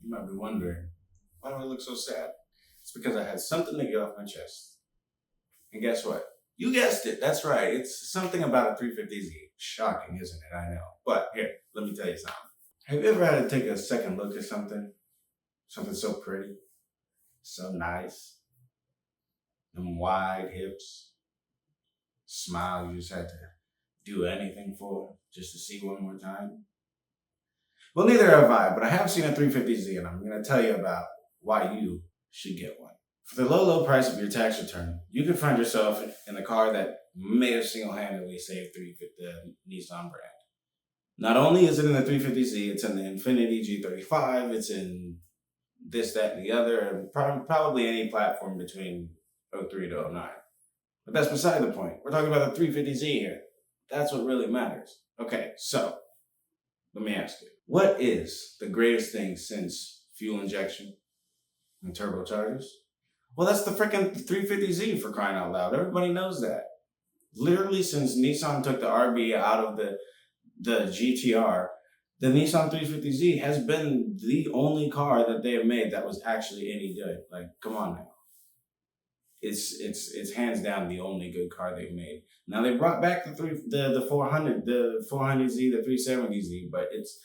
You might be wondering, why do I look so sad? It's because I had something to get off my chest. And guess what? You guessed it. That's right. It's something about a 350Z. Shocking, isn't it? I know. But here, let me tell you something. Have you ever had to take a second look at something? Something so pretty, so nice, them wide hips, smile you just had to do anything for just to see one more time? Well, neither have I, but I have seen a 350Z, and I'm going to tell you about why you should get one. For the low, low price of your tax return, you could find yourself in the car that may have single-handedly saved the Nissan brand. Not only is it in the 350Z, it's in the Infiniti G35, it's in this, that, and the other, and probably any platform between '03 to '09. But that's beside the point. We're talking about the 350Z here. That's what really matters. Okay, so let me ask you, what is the greatest thing since fuel injection and turbochargers? Well, that's the freaking 350Z, for crying out loud. Everybody knows that. Literally, since Nissan took the RB out of the GTR, the Nissan 350Z has been the only car that they have made that was actually any good. Like, come on now. It's hands down the only good car they've made. Now they brought back the 400, the 400Z, the 370Z, but it's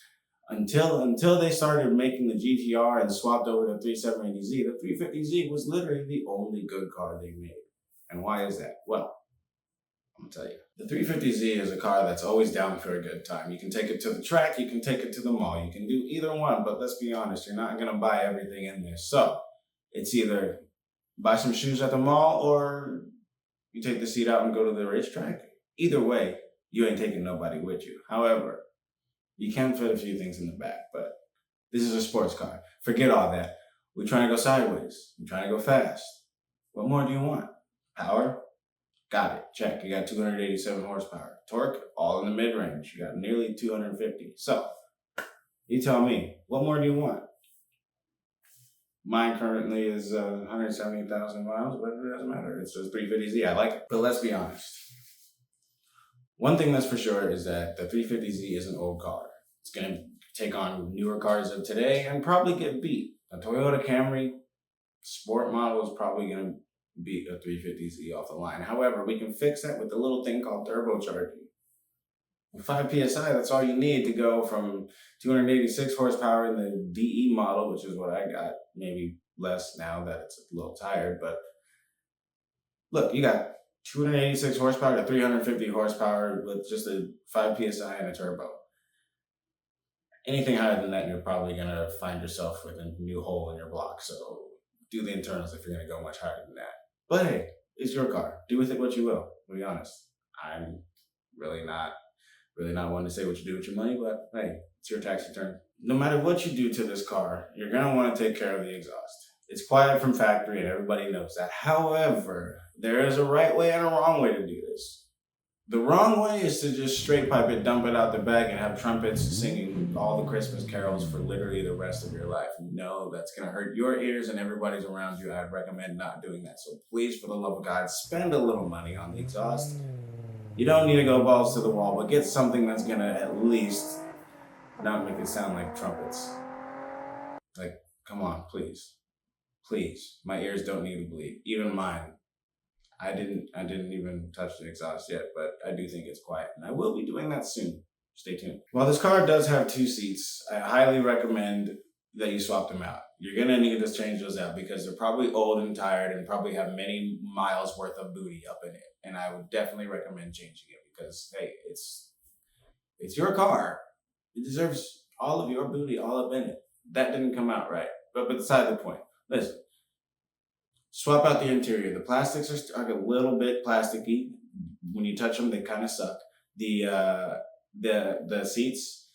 until they started making the GTR and swapped over to 370Z, the 350Z was literally the only good car they made. And why is that? Well, I'm gonna tell you. The 350Z is a car that's always down for a good time. You can take it to the track, you can take it to the mall, you can do either one, but let's be honest, you're not gonna buy everything in there. So it's either buy some shoes at the mall or you take the seat out and go to the racetrack. Either way, you ain't taking nobody with you. However, you can fit a few things in the back, but this is a sports car. Forget all that. We're trying to go sideways. We're trying to go fast. What more do you want? Power? Got it. Check. You got 287 horsepower. Torque? All in the mid-range. You got nearly 250. So, you tell me, what more do you want? Mine currently is 170,000 miles, but it doesn't matter. It's just 350Z. I like it. But let's be honest. One thing that's for sure is that the 350Z is an old car. It's going to take on newer cars of today and probably get beat. A Toyota Camry sport model is probably going to beat a 350Z off the line. However, we can fix that with a little thing called turbocharging. With 5 PSI, that's all you need to go from 286 horsepower in the DE model, which is what I got, maybe less now that it's a little tired, but look, you got 286 horsepower to 350 horsepower with just a 5 PSI and a turbo. Anything higher than that, you're probably going to find yourself with a new hole in your block. So do the internals if you're going to go much higher than that. But hey, it's your car. Do with it what you will, to be honest. I'm really not one to say what you do with your money, but hey, it's your tax return. No matter what you do to this car, you're going to want to take care of the exhaust. It's quiet from factory and everybody knows that. However, there is a right way and a wrong way to do this. The wrong way is to just straight pipe it, dump it out the back, and have trumpets singing all the Christmas carols for literally the rest of your life. No, that's going to hurt your ears and everybody's around you. I'd recommend not doing that. So please, for the love of God, spend a little money on the exhaust. You don't need to go balls to the wall, but get something that's going to at least not make it sound like trumpets. Like, come on, please. Please. My ears don't need to bleed. Even mine. I didn't even touch the exhaust yet, but I do think it's quiet, and I will be doing that soon. Stay tuned. While this car does have 2 seats, I highly recommend that you swap them out. You're gonna need to change those out because they're probably old and tired and probably have many miles worth of booty up in it. And I would definitely recommend changing it because hey, it's your car. It deserves all of your booty all up in it. That didn't come out right. But beside the point. Listen. Swap out the interior. The plastics are a little bit plasticky. When you touch them, they kind of suck. The seats,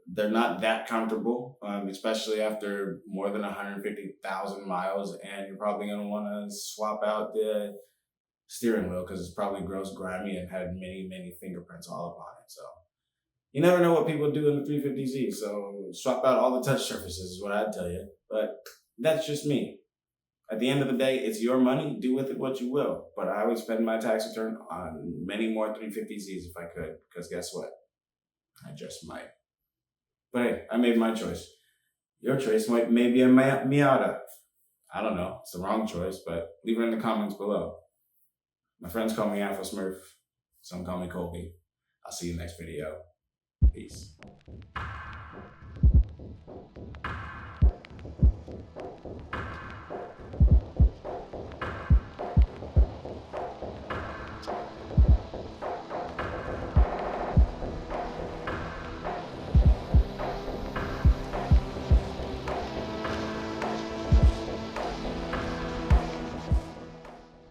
they're not that comfortable, especially after more than 150,000 miles. And you're probably going to want to swap out the steering wheel because it's probably gross, grimy, and had many, many fingerprints all upon it. So you never know what people do in the 350Z. So swap out all the touch surfaces is what I'd tell you. But that's just me. At the end of the day, it's your money. Do with it what you will. But I would spend my tax return on many more 350Zs if I could. Because guess what? I just might. But hey, I made my choice. Your choice may be a Miata. I don't know. It's the wrong choice, but leave it in the comments below. My friends call me Alpha Smurf. Some call me Colby. I'll see you next video. Peace.